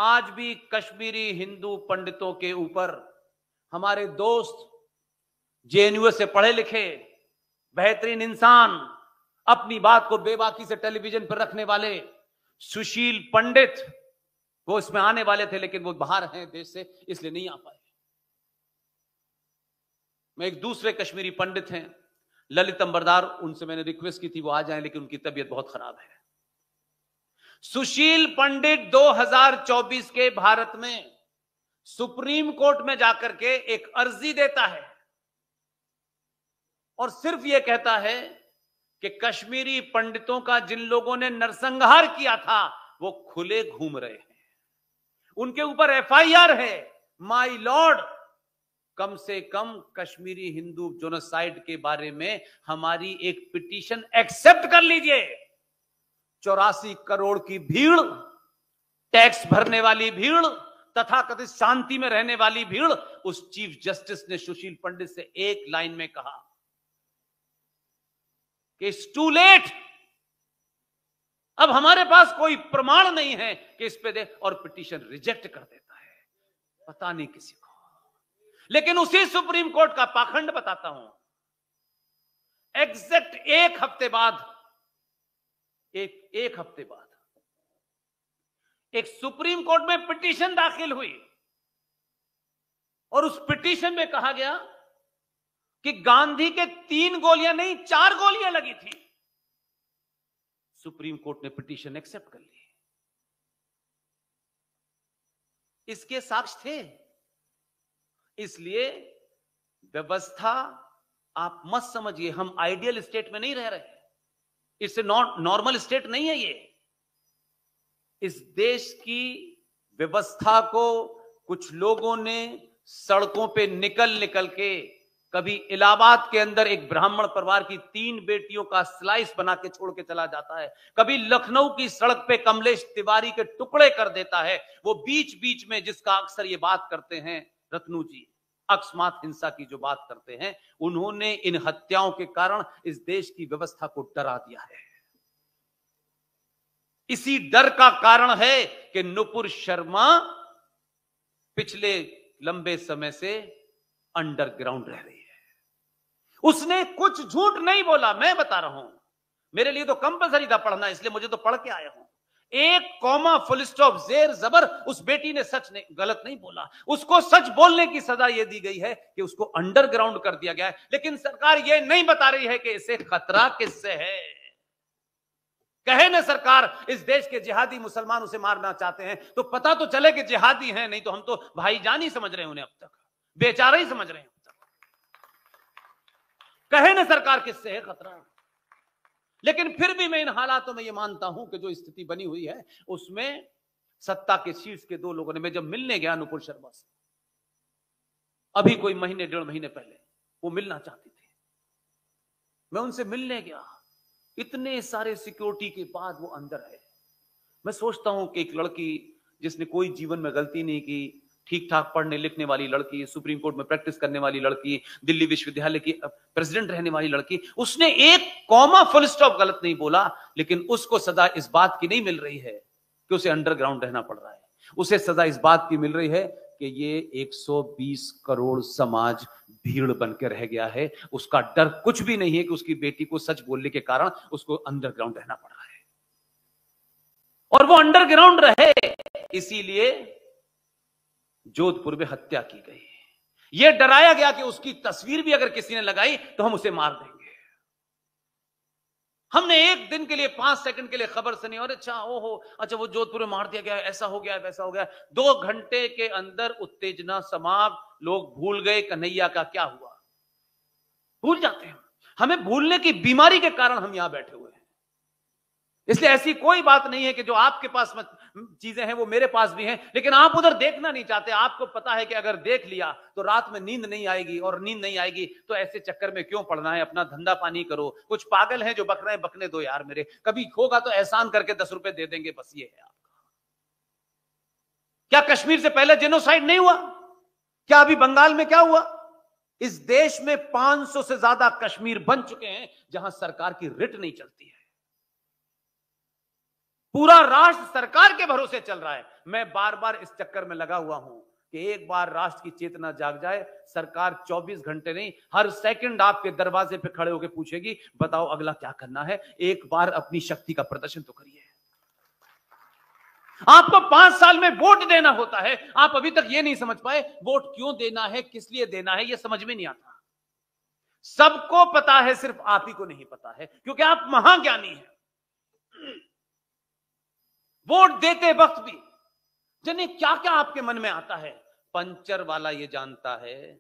आज भी कश्मीरी हिंदू पंडितों के ऊपर हमारे दोस्त जेएनयू से पढ़े लिखे बेहतरीन इंसान, अपनी बात को बेबाकी से टेलीविजन पर रखने वाले सुशील पंडित, वो इसमें आने वाले थे लेकिन वो बाहर हैं देश से, इसलिए नहीं आ पाए। मैं एक दूसरे कश्मीरी पंडित हैं ललित अंबरदार, उनसे मैंने रिक्वेस्ट की थी वो आ जाएं, लेकिन उनकी तबीयत बहुत खराब है। सुशील पंडित 2024 के भारत में सुप्रीम कोर्ट में जाकर के एक अर्जी देता है और सिर्फ यह कहता है कि कश्मीरी पंडितों का जिन लोगों ने नरसंहार किया था वो खुले घूम रहे हैं, उनके ऊपर एफआईआर है। माय लॉर्ड, कम से कम कश्मीरी हिंदू जोनोसाइड के बारे में हमारी एक पिटीशन एक्सेप्ट कर लीजिए। 84 करोड़ की भीड़, टैक्स भरने वाली भीड़, तथाकथित शांति में रहने वाली भीड़, उस चीफ जस्टिस ने सुशील पंडित से एक लाइन में कहा कि इट्स टू लेट, अब हमारे पास कोई प्रमाण नहीं है कि इस पे दे, और पिटीशन रिजेक्ट कर देता है। पता नहीं किसी को। लेकिन उसी सुप्रीम कोर्ट का पाखंड बताता हूं, एग्जैक्ट एक हफ्ते बाद एक सुप्रीम कोर्ट में पिटीशन दाखिल हुई और उस पिटीशन में कहा गया कि गांधी के 3 गोलियां नहीं 4 गोलियां लगी थी। सुप्रीम कोर्ट ने पिटीशन एक्सेप्ट कर ली। इसके साक्ष्य थे। इसलिए व्यवस्था, आप मत समझिए हम आइडियल स्टेट में नहीं रह रहे, इट्स ए नॉर्मल स्टेट नहीं है ये। इस देश की व्यवस्था को कुछ लोगों ने सड़कों पे निकल के, कभी इलाहाबाद के अंदर एक ब्राह्मण परिवार की 3 बेटियों का स्लाइस बना के छोड़ के चला जाता है, कभी लखनऊ की सड़क पे कमलेश तिवारी के टुकड़े कर देता है। वो बीच बीच में जिसका अक्सर ये बात करते हैं रत्नू जी, अकस्मात हिंसा की जो बात करते हैं, उन्होंने इन हत्याओं के कारण इस देश की व्यवस्था को डरा दिया है। इसी डर का कारण है कि नुपुर शर्मा पिछले लंबे समय से अंडरग्राउंड रह रही है। उसने कुछ झूठ नहीं बोला, मैं बता रहा हूं, मेरे लिए तो कंपलसरी था पढ़ना, इसलिए मुझे तो पढ़ के आया हूं। 1 कॉमा फुल स्टॉप जेर जबर उस बेटी ने सच नहीं, गलत नहीं बोला। उसको सच बोलने की सजा यह दी गई है कि उसको अंडरग्राउंड कर दिया गया है। लेकिन सरकार यह नहीं बता रही है कि इसे खतरा किससे है। कहे ना सरकार इस देश के जिहादी मुसलमान उसे मारना चाहते हैं, तो पता तो चले कि जिहादी हैं, नहीं तो हम तो भाईजान ही समझ रहे हैं उन्हें, अब तक बेचारा ही समझ रहे हैं। अब तक कहे ना सरकार किससे है खतरा। लेकिन फिर भी मैं इन हालातों में यह मानता हूं कि जो स्थिति बनी हुई है उसमें सत्ता के शीर्ष के 2 लोगों ने, मैं जब मिलने गया नुपुर शर्मा से अभी कोई महीने 1.5 महीने पहले, वो मिलना चाहती थी, मैं उनसे मिलने गया, इतने सारे सिक्योरिटी के बाद वो अंदर है। मैं सोचता हूं कि एक लड़की जिसने कोई जीवन में गलती नहीं की, ठीक ठाक पढ़ने लिखने वाली लड़की, सुप्रीम कोर्ट में प्रैक्टिस करने वाली लड़की, दिल्ली विश्वविद्यालय की प्रेसिडेंट रहने वाली लड़की, उसने 1 कॉमा फुल स्टॉप गलत नहीं बोला, लेकिन उसको सजा इस बात की नहीं मिल रही है कि उसे अंडरग्राउंड रहना पड़ रहा है। उसे सजा इस बात की मिल रही है कि ये 120 करोड़ समाज भीड़ बन के रह गया है। उसका डर कुछ भी नहीं है कि उसकी बेटी को सच बोलने के कारण उसको अंडरग्राउंड रहना पड़ रहा है, और वो अंडरग्राउंड रहे इसीलिए जोधपुर में हत्या की गई। यह डराया गया कि उसकी तस्वीर भी अगर किसी ने लगाई तो हम उसे मार देंगे। हमने एक दिन के लिए 5 सेकंड के लिए खबर सुनी और अच्छा ओहो अच्छा वो जोधपुर में मार दिया गया, ऐसा हो गया वैसा हो गया। 2 घंटे के अंदर उत्तेजना समाप्त, लोग भूल गए कन्हैया का क्या हुआ। भूल जाते हैं, हमें भूलने की बीमारी के कारण हम यहां बैठे हुए हैं। इसलिए ऐसी कोई बात नहीं है कि जो आपके पास चीजें हैं वो मेरे पास भी हैं, लेकिन आप उधर देखना नहीं चाहते। आपको पता है कि अगर देख लिया तो रात में नींद नहीं आएगी, और नींद नहीं आएगी तो ऐसे चक्कर में क्यों पड़ना है। अपना धंधा पानी करो। कुछ पागल हैं जो बक रहे हैं, बकने दो यार मेरे, कभी होगा तो एहसान करके 10 रुपए दे देंगे, बस ये है आपका। क्या कश्मीर से पहले जेनोसाइड नहीं हुआ? क्या अभी बंगाल में क्या हुआ? इस देश में 500 से ज्यादा कश्मीर बन चुके हैं जहां सरकार की रिट नहीं चलती है। पूरा राष्ट्र सरकार के भरोसे चल रहा है। मैं बार बार इस चक्कर में लगा हुआ हूं कि एक बार राष्ट्र की चेतना जाग जाए, सरकार 24 घंटे नहीं, हर सेकंड आपके दरवाजे पे खड़े होकर पूछेगी, बताओ अगला क्या करना है। एक बार अपनी शक्ति का प्रदर्शन तो करिए। आपको 5 साल में वोट देना होता है, आप अभी तक ये नहीं समझ पाए वोट क्यों देना है, किस लिए देना है, ये समझ में नहीं आता। सबको पता है, सिर्फ आप ही को नहीं पता है, क्योंकि आप महाज्ञानी हैं। वोट देते वक्त भी जाने क्या क्या आपके मन में आता है। पंचर वाला ये जानता है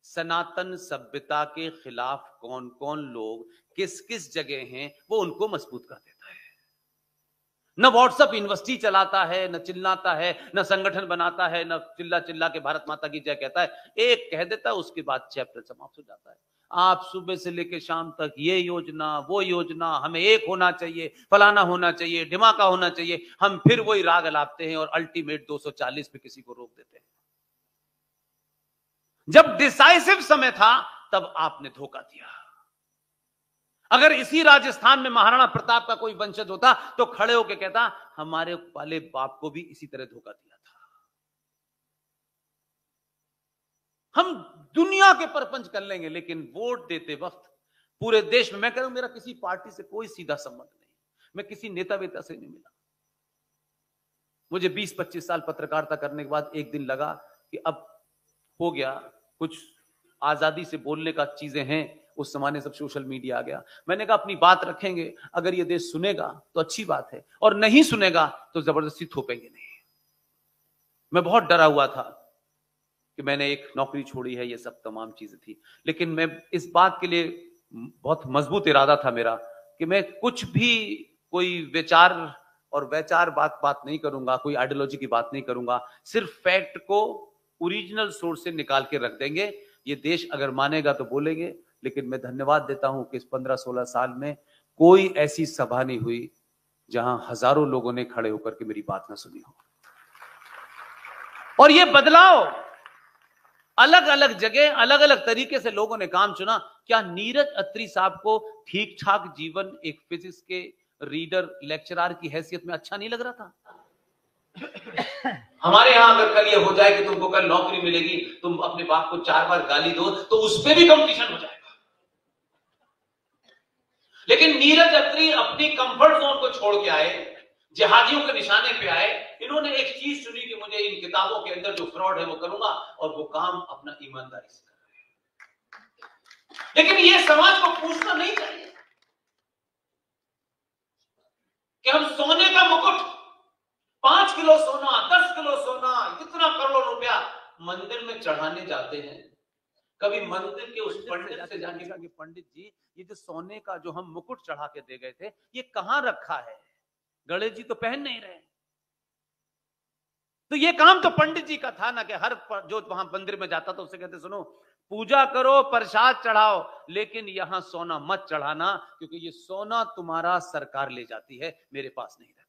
सनातन सभ्यता के खिलाफ कौन कौन लोग किस किस जगह हैं, वो उनको मजबूत कर देता है। न व्हाट्सएप यूनिवर्सिटी चलाता है, न चिल्लाता है, न संगठन बनाता है, न चिल्ला चिल्ला के भारत माता की जय कहता है। एक कह देता है, उसके बाद चैप्टर समाप्त हो जाता है। आप सुबह से लेकर शाम तक ये योजना वो योजना, हमें एक होना चाहिए, फलाना होना चाहिए, ढिमाका होना चाहिए, हम फिर वही राग लापते हैं और अल्टीमेट 240 पे किसी को रोक देते हैं। जब डिसाइसिव समय था तब आपने धोखा दिया। अगर इसी राजस्थान में महाराणा प्रताप का कोई वंशज होता तो खड़े होकर कहता, हमारे वाले बाप को भी इसी तरह धोखा दिया था। हम दुनिया के परपंच कर लेंगे, लेकिन वोट देते वक्त पूरे देश में, मैं कह रहा हूं मेरा किसी पार्टी से कोई सीधा संबंध नहीं, मैं किसी नेता वेता से नहीं मिला। मुझे 20-25 साल पत्रकारिता करने के बाद एक दिन लगा कि अब हो गया, कुछ आजादी से बोलने का चीजें हैं। उस जमाने सब सोशल मीडिया आ गया। मैंने कहा अपनी बात रखेंगे, अगर ये देश सुनेगा तो अच्छी बात है, और नहीं सुनेगा तो जबरदस्ती थोपेंगे नहीं। मैं बहुत डरा हुआ था कि मैंने एक नौकरी छोड़ी है, ये सब तमाम चीजें थी, लेकिन मैं इस बात के लिए बहुत मजबूत इरादा था मेरा कि मैं कुछ भी कोई विचार और वैचार बात नहीं करूंगा, कोई आइडियोलॉजी की बात नहीं करूंगा, सिर्फ फैक्ट को ओरिजिनल सोर्स से निकाल के रख देंगे। ये देश अगर मानेगा तो बोलेंगे, लेकिन मैं धन्यवाद देता हूं कि इस 15-16 साल में कोई ऐसी सभा नहीं हुई जहां हजारों लोगों ने खड़े होकर के मेरी बात ना सुनी हो। और ये बदलाव अलग अलग जगह अलग अलग तरीके से लोगों ने काम चुना। क्या नीरज अत्री साहब को ठीक ठाक जीवन एक फिजिक्स के रीडर लेक्चरर की हैसियत में अच्छा नहीं लग रहा था? हमारे यहां अगर कल ये हो जाए कि तुमको कल नौकरी मिलेगी, तुम अपने बाप को 4 बार गाली दो, तो उस पर भी कंपटीशन हो जाएगा। लेकिन नीरज अत्री अपनी कंफर्ट जोन को छोड़ के आए, जिहादियों के निशाने पे आए। इन्होंने एक चीज चुनी कि मुझे इन किताबों के अंदर जो फ्रॉड है वो करूंगा, और वो काम अपना ईमानदारी से कर रहे हैं। लेकिन ये समाज को पूछना नहीं चाहिए कि हम सोने का मुकुट 5 किलो सोना, 10 किलो सोना, इतना करोड़ रुपया मंदिर में चढ़ाने जाते हैं। कभी मंदिर के उस पंडित से जाने का कि पंडित जी, ये जो सोने का जो हम मुकुट चढ़ा के दे गए थे, ये कहां रखा है? गणेश जी तो पहन नहीं रहे। तो ये काम तो पंडित जी का था ना, कि हर जो वहां मंदिर में जाता था उससे कहते, सुनो पूजा करो, प्रसाद चढ़ाओ, लेकिन यहां सोना मत चढ़ाना, क्योंकि ये सोना तुम्हारा सरकार ले जाती है, मेरे पास नहीं रहता।